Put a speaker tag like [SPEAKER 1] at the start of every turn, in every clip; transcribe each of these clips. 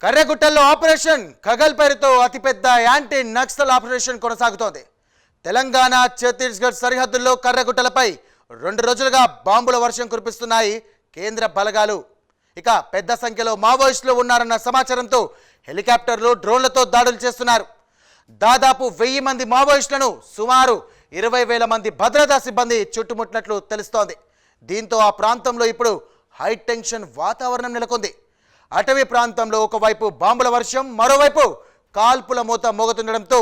[SPEAKER 1] కర్రెగుట్టల్లో operation కగల్ పేరుతో అతిపెద్ద anti Naxal operation కొనసాగుతోంది. తెలంగాణ ఛత్తీస్గఢ్ సరిహద్దుల్లో కర్రెగుట్టలపై 2 రోజులుగా బాంబుల వర్షం కురిపిస్తున్నాయి కేంద్ర బలగాలు. ఇక పెద్ద సంఖ్యలో మావోయిస్టులు ఉన్నారన్న సమాచారంతో హెలికాప్టర్లు డ్రోన్లతో దాడులు చేస్తున్నారు. దాదాపు 1000 మంది మావోయిస్టులను సుమారు 20,000 మంది భద్రతా సిబ్బంది చుట్టుముట్టినట్లు తెలుస్తోంది. దీంతో ఆ ప్రాంతంలో ఇప్పుడు హై టెన్షన్ వాతావరణం నెలకొంది. అటవీ ప్రాంతంలో ఒకవైపు బాంబుల వర్షం, మరోవైపు కాల్పుల మోత మోగుతుండడంతో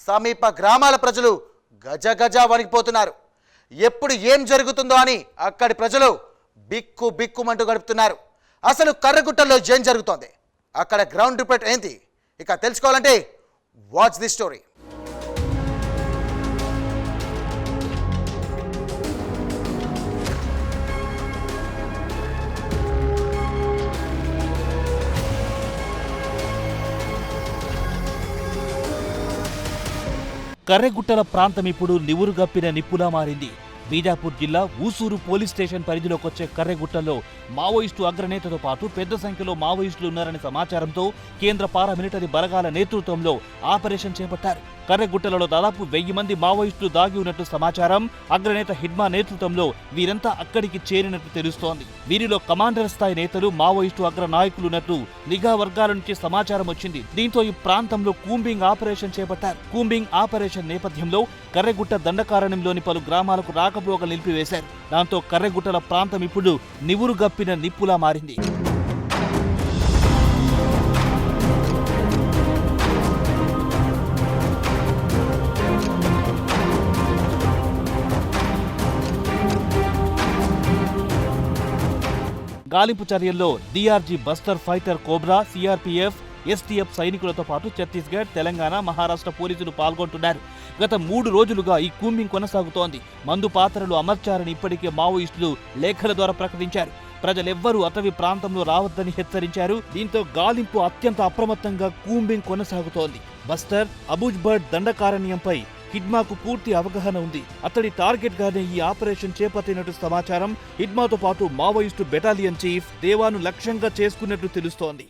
[SPEAKER 1] సమీప గ్రామాల ప్రజలు గజగజ వణికిపోతున్నారు. ఎప్పుడు ఏం జరుగుతుందో అని అక్కడి ప్రజలు బిక్కుమంటూ గడుపుతున్నారు. అసలు కర్రెగుట్టల్లో ఏం జరుగుతోంది, అక్కడ గ్రౌండ్ రిపోర్ట్ ఏంటి, ఇక తెలుసుకోవాలంటే వాచ్ ది స్టోరీ.
[SPEAKER 2] కర్రెగుట్టల ప్రాంతం ఇప్పుడు నివురుగప్పిన నిప్పులా మారింది. బీజాపూర్ జిల్లా ఊసూరు పోలీస్ స్టేషన్ పరిధిలోకొచ్చే కర్రెగుట్టల్లో మావోయిస్టు అగ్రనేతతో పాటు పెద్ద సంఖ్యలో మావోయిస్టులు ఉన్నారనే సమాచారంతో కేంద్ర పారామిలిటరీ బలగాల నేతృత్వంలో ఆపరేషన్ చేపట్టారు. కర్రెగుట్టలలో దాదాపు 1000 మంది మావోయిస్టులు దాగి ఉన్నట్టు సమాచారం. అగ్రనేత హిడ్మా నేతృత్వంలో వీరంతా అక్కడికి చేరినట్టు తెలుస్తోంది. వీరిలో కమాండర్ స్థాయి నేతలు, మావోయిస్టు అగ్ర నాయకులు ఉన్నట్టు నిఘా వర్గాల నుంచి సమాచారం వచ్చింది. దీంతో ఈ ప్రాంతంలో కూంబింగ్ ఆపరేషన్ చేపట్టారు. కూంబింగ్ ఆపరేషన్ నేపథ్యంలో కర్రెగుట్ట దండకారణ్యంలోని పలు గ్రామాలకు రాకపోకలు నిలిపివేశారు. దాంతో కర్రెగుట్టల ప్రాంతం ఇప్పుడు నివురుగప్పిన నిప్పులా మారింది. గాలింపు చర్యల్లో DRG buster fighter cobra, CRPF, STF సైనికులతో పాటు ఛత్తీస్గఢ్, తెలంగాణ, మహారాష్ట్ర పోలీసులు పాల్గొంటున్నారు. గత 3 రోజులుగా ఈ కూంబింగ్ కొనసాగుతోంది. మందు పాత్రలు అమర్చారని ఇప్పటికే మావోయిస్టులు లేఖల ద్వారా ప్రకటించారు. ప్రజలెవ్వరూ అటవీ ప్రాంతంలో రావద్దని హెచ్చరించారు. దీంతో గాలింపు అత్యంత అప్రమత్తంగా కూంబింగ్ కొనసాగుతోంది. బస్టర్, అబూజ్బర్డ్ దండకారణ్యంపై హిడ్మాకు పూర్తి అవగాహన ఉంది. అతడి టార్గెట్ గానే ఈ ఆపరేషన్ చేపట్టినట్టు సమాచారం. హిడ్మాతో పాటు మావోయిస్టు బెటాలియన్ చీఫ్ దేవాను లక్ష్యంగా చేసుకున్నట్టు తెలుస్తోంది.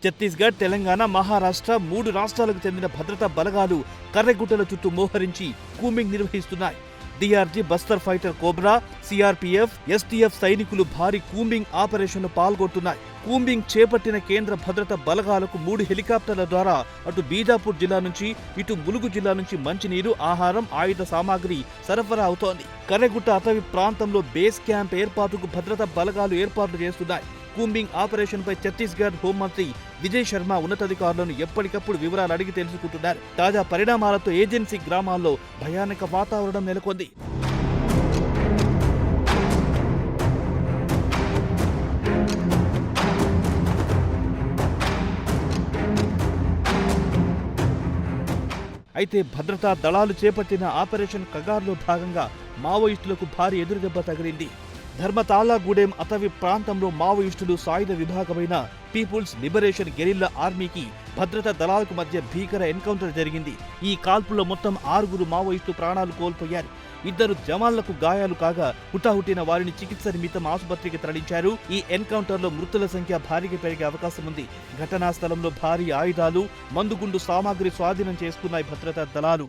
[SPEAKER 2] ఛత్తీస్గఢ్, తెలంగాణ, మహారాష్ట్ర 3 రాష్ట్రాలకు చెందిన భద్రతా బలగాలు కర్రెగుట్టల చుట్టూ మోహరించి కూంబింగ్ నిర్వహిస్తున్నాయి. DRG buster fighter cobra, CRPF, STF సైనికులు భారీ కూంబింగ్ ఆపరేషన్లో పాల్గొంటున్నాయి. కూంబింగ్ చేపట్టిన కేంద్ర భద్రతా బలగాలకు 3 హెలికాప్టర్ల ద్వారా అటు బీజాపూర్ జిల్లా నుంచి, ఇటు ములుగు జిల్లా నుంచి మంచినీరు, ఆహారం, ఆయుధ సామాగ్రి సరఫరా అవుతోంది. కర్రెగుట్ట అటవీ ప్రాంతంలో బేస్ క్యాంప్ ఏర్పాటుకు భద్రతా బలగాలు ఏర్పాట్లు చేస్తున్నాయి. కూంబింగ్ ఆపరేషన్ పై ఛత్తీస్గఢ్ హోంమంత్రి విజయ్ శర్మ ఉన్నతాధికారులను ఎప్పటికప్పుడు వివరాలు అడిగి తెలుసుకుంటున్నారు. తాజా పరిణామాలతో ఏజెన్సీ గ్రామాల్లో భయానక వాతావరణం నెలకొంది. అయితే భద్రతా దళాలు చేపట్టిన ఆపరేషన్ కగార్లో భాగంగా మావోయిస్టులకు భారీ ఎదురుదెబ్బ తగిలింది. ధర్మతాళగూడెం అటవీ ప్రాంతంలో మావోయిస్టులు సాయుధ విభాగమైన పీపుల్స్ లిబరేషన్ గెరిల్లా ఆర్మీకి భద్రతా దళాలకు మధ్య భీకర ఎన్కౌంటర్ జరిగింది. ఈ కాల్పుల్లో మొత్తం 6 మావోయిస్టులు ప్రాణాలు కోల్పోయారు. 2 జవాన్లకు గాయాలు కాగా హుటాహుటిన వారిని చికిత్స నిమిత్తం ఆసుపత్రికి తరలించారు. ఈ ఎన్కౌంటర్లో మృతుల సంఖ్య భారీగా పెరిగే అవకాశం ఉంది. ఘటనా స్థలంలో భారీ ఆయుధాలు, మందుగుండు సామాగ్రి స్వాధీనం చేసుకున్నాయి భద్రతా దళాలు.